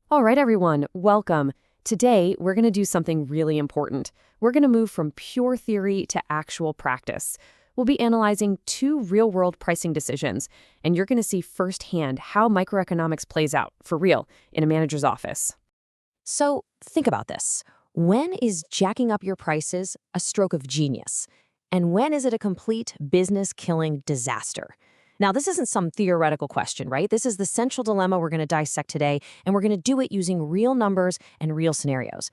All right, everyone, welcome. Today, we're going to do something really important. We're going to move from pure theory to actual practice. We'll be analyzing two real-world pricing decisions, and you're going to see firsthand how microeconomics plays out, for real, in a manager's office. So think about this. When is jacking up your prices a stroke of genius? And when is it a complete business-killing disaster? Now, this isn't some theoretical question, right? This is the central dilemma we're going to dissect today, and we're going to do it using real numbers and real scenarios.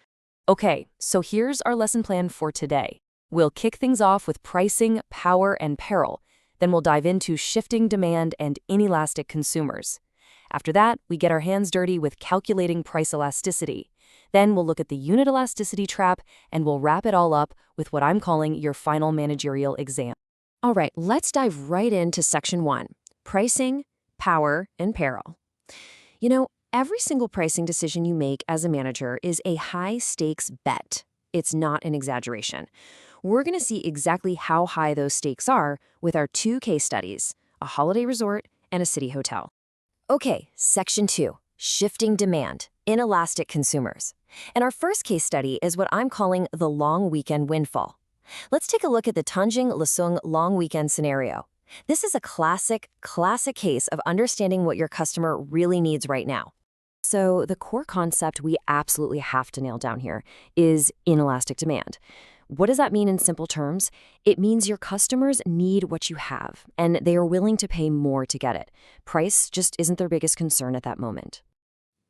Okay, so here's our lesson plan for today. We'll kick things off with pricing, power, and peril. Then we'll dive into shifting demand and inelastic consumers. After that, we get our hands dirty with calculating price elasticity. Then we'll look at the unit elasticity trap, and we'll wrap it all up with what I'm calling your final managerial exam. All right, let's dive right into section 1, pricing, power, and peril. Every single pricing decision you make as a manager is a high-stakes bet. It's not an exaggeration. We're going to see exactly how high those stakes are with our two case studies, a holiday resort and a city hotel. Okay, section 2, shifting demand, inelastic consumers. And our first case study is what I'm calling the long weekend windfall. Let's take a look at the Tanjung Lesung long weekend scenario. This is a classic case of understanding what your customer really needs right now. So the core concept we absolutely have to nail down here is inelastic demand. What does that mean in simple terms? It means your customers need what you have, and they are willing to pay more to get it. Price just isn't their biggest concern at that moment.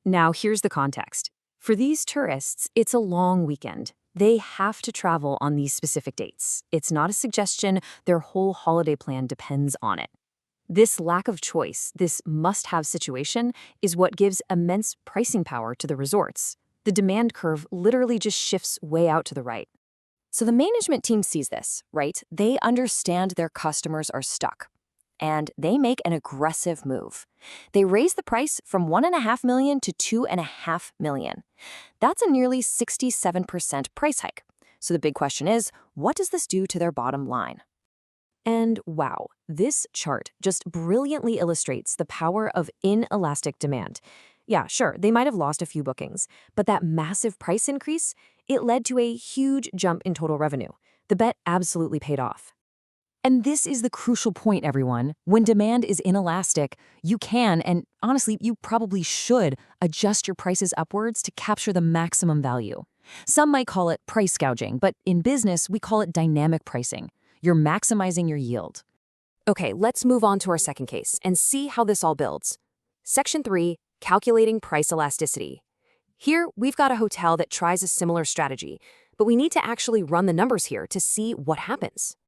Now, here's the context. For these tourists, it's a long weekend. They have to travel on these specific dates. It's not a suggestion. Their whole holiday plan depends on it. This lack of choice, this must-have situation, is what gives immense pricing power to the resorts. The demand curve literally just shifts way out to the right. So the management team sees this, right? They understand their customers are stuck. And they make an aggressive move. They raise the price from $1.5 million to $2.5 million. That's a nearly 67% price hike. So the big question is, what does this do to their bottom line? And wow, this chart just brilliantly illustrates the power of inelastic demand. Yeah, sure, they might have lost a few bookings, but that massive price increase, it led to a huge jump in total revenue. The bet absolutely paid off. And this is the crucial point, everyone. When demand is inelastic, you can, and honestly, you probably should, adjust your prices upwards to capture the maximum value. Some might call it price gouging, but in business, we call it dynamic pricing. You're maximizing your yield. Okay, let's move on to our second case and see how this all builds. Section 3, calculating price elasticity. Here, we've got a hotel that tries a similar strategy, but we need to actually run the numbers here to see what happens.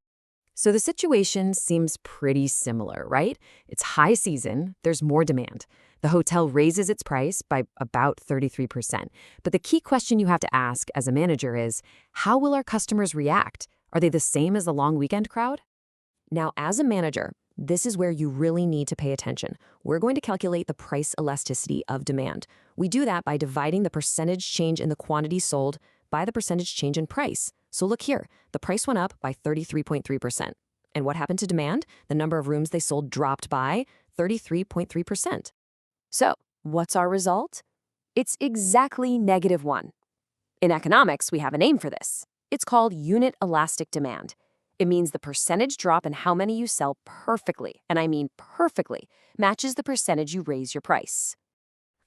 So the situation seems pretty similar, right? It's high season, there's more demand. The hotel raises its price by about 33%. But the key question you have to ask as a manager is, how will our customers react? Are they the same as the long weekend crowd? Now, as a manager, this is where you really need to pay attention. We're going to calculate the price elasticity of demand. We do that by dividing the percentage change in the quantity sold by the percentage change in price. So look here, the price went up by 33.3%. And what happened to demand? The number of rooms they sold dropped by 33.3%. So what's our result? It's exactly -1. In economics, we have a name for this. It's called unit elastic demand. It means the percentage drop in how many you sell perfectly, and I mean perfectly, matches the percentage you raise your price.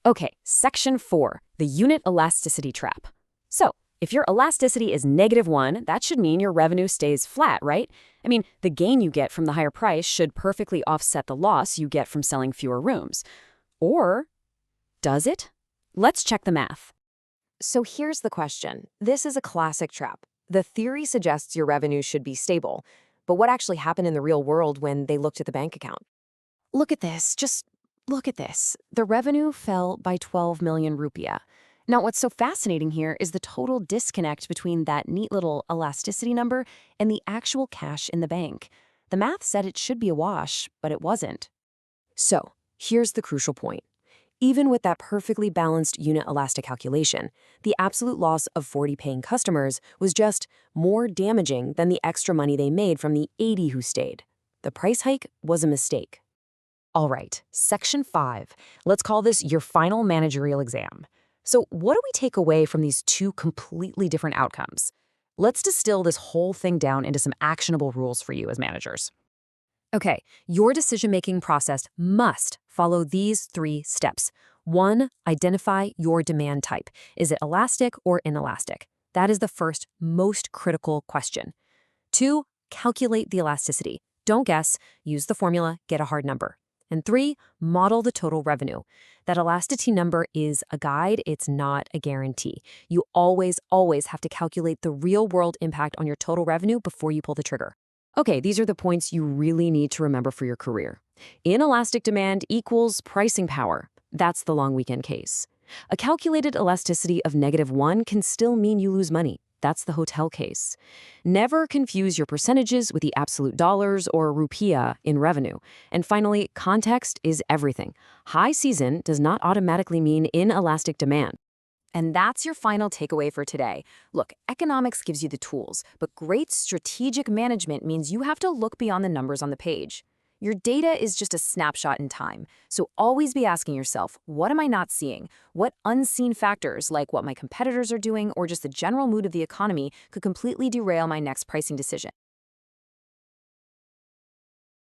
Okay, section 4, the unit elasticity trap. So, if your elasticity is -1, that should mean your revenue stays flat, right? I mean, the gain you get from the higher price should perfectly offset the loss you get from selling fewer rooms. Or, does it? Let's check the math. So here's the question. This is a classic trap. The theory suggests your revenue should be stable, but what actually happened in the real world when they looked at the bank account? Look at this, just look at this. The revenue fell by 12 million rupiah. Now, what's so fascinating here is the total disconnect between that neat little elasticity number and the actual cash in the bank. The math said it should be a wash, but it wasn't. So, here's the crucial point. Even with that perfectly balanced unit elastic calculation, the absolute loss of 40 paying customers was just more damaging than the extra money they made from the 80 who stayed. The price hike was a mistake. All right, section 5. Let's call this your final managerial exam. So what do we take away from these two completely different outcomes? Let's distill this whole thing down into some actionable rules for you as managers. Okay, your decision-making process must follow these 3 steps. 1, identify your demand type. Is it elastic or inelastic? That is the first, most critical question. 2, calculate the elasticity. Don't guess, use the formula, get a hard number. And 3, model the total revenue. That elasticity number is a guide, it's not a guarantee. You always have to calculate the real-world impact on your total revenue before you pull the trigger. Okay, these are the points you really need to remember for your career. Inelastic demand equals pricing power. That's the long weekend case. A calculated elasticity of -1 can still mean you lose money. That's the hotel case. Never confuse your percentages with the absolute dollars or rupiah in revenue. And finally, context is everything. High season does not automatically mean inelastic demand. And that's your final takeaway for today. Look, economics gives you the tools, but great strategic management means you have to look beyond the numbers on the page. Your data is just a snapshot in time, so always be asking yourself, what am I not seeing? What unseen factors, like what my competitors are doing or just the general mood of the economy, could completely derail my next pricing decision?